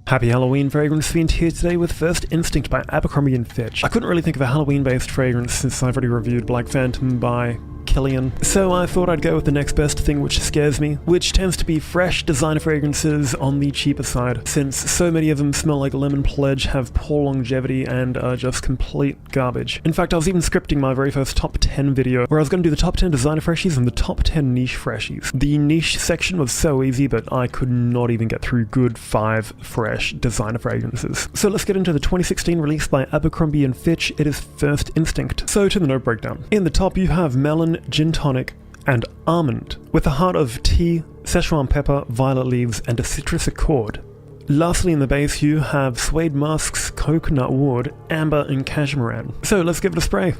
Happy Halloween, Fragrance Fiend here today with First Instinct by Abercrombie Fitch. I couldn't really think of a Halloween-based fragrance since I've already reviewed Black Phantom by Killian, so I thought I'd go with the next best thing which scares me, which tends to be fresh designer fragrances on the cheaper side, since so many of them smell like Lemon Pledge, have poor longevity, and are just complete garbage. In fact, I was even scripting my very first top 10 video, where I was going to do the top 10 designer freshies and the top 10 niche freshies. The niche section was so easy, but I could not even get through good 5 fresh designer fragrances. So let's get into the 2016 release by Abercrombie & Fitch. It is First Instinct. So to the note breakdown. In the top you have melon, gin tonic, and almond, with a heart of tea, Szechuan pepper, violet leaves, and a citrus accord. Lastly in the base you have suede musks, coconut wood, amber, and cashmeran. So let's give it a spray.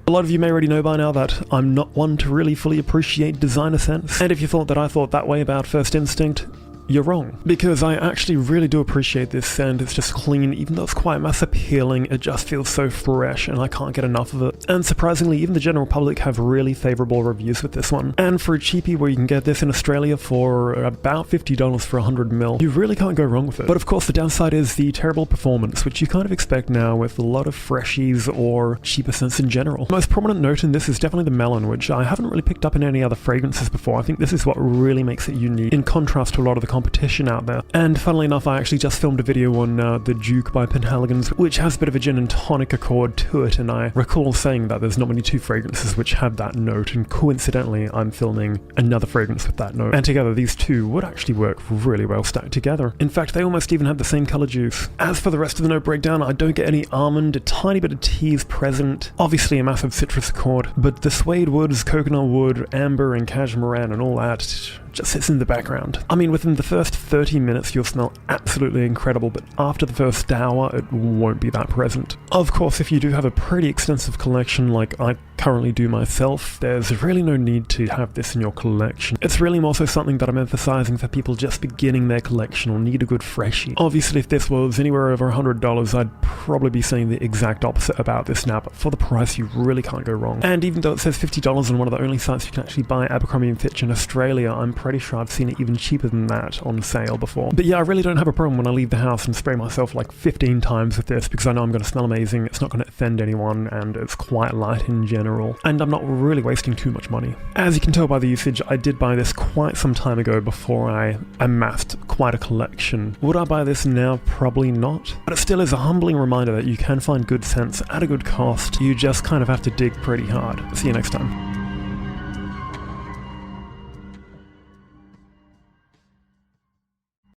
A lot of you may already know by now that I'm not one to really fully appreciate designer scents, and if you thought that I thought that way about First Instinct, you're wrong, because I actually really do appreciate this scent. It's just clean, even though it's quite mass appealing, it just feels so fresh and I can't get enough of it. And surprisingly, even the general public have really favourable reviews with this one. And for a cheapie where you can get this in Australia for about $50 for 100ml, you really can't go wrong with it. But of course the downside is the terrible performance, which you kind of expect now with a lot of freshies or cheaper scents in general. The most prominent note in this is definitely the melon, which I haven't really picked up in any other fragrances before. I think this is what really makes it unique, in contrast to a lot of the competition out there. And funnily enough, I actually just filmed a video on The Duke by Penhaligon's, which has a bit of a gin and tonic accord to it, and I recall saying that there's not many two fragrances which have that note, and coincidentally I'm filming another fragrance with that note, and together these two would actually work really well stacked together. In fact, they almost even have the same color juice. As for the rest of the note breakdown, I don't get any almond, a tiny bit of tea is present, obviously a massive citrus accord, but the suede woods, coconut wood, amber, and cashmeran and all that just sits in the background. I mean, within the first 30 minutes you'll smell absolutely incredible, but after the first hour it won't be that present. Of course, if you do have a pretty extensive collection like I currently do myself, there's really no need to have this in your collection. It's really more so something that I'm emphasizing for people just beginning their collection or need a good freshie. Obviously, if this was anywhere over $100, I'd probably be saying the exact opposite about this now, but for the price you really can't go wrong. And even though it says $50 on one of the only sites you can actually buy Abercrombie & Fitch in Australia, I'm pretty sure I've seen it even cheaper than that on sale before. But yeah, I really don't have a problem when I leave the house and spray myself like 15 times with this, because I know I'm going to smell amazing, it's not going to offend anyone, and it's quite light in general, and I'm not really wasting too much money. As you can tell by the usage, I did buy this quite some time ago before I amassed quite a collection. Would I buy this now? Probably not. But it still is a humbling reminder that you can find good scents at a good cost. You just kind of have to dig pretty hard. See you next time.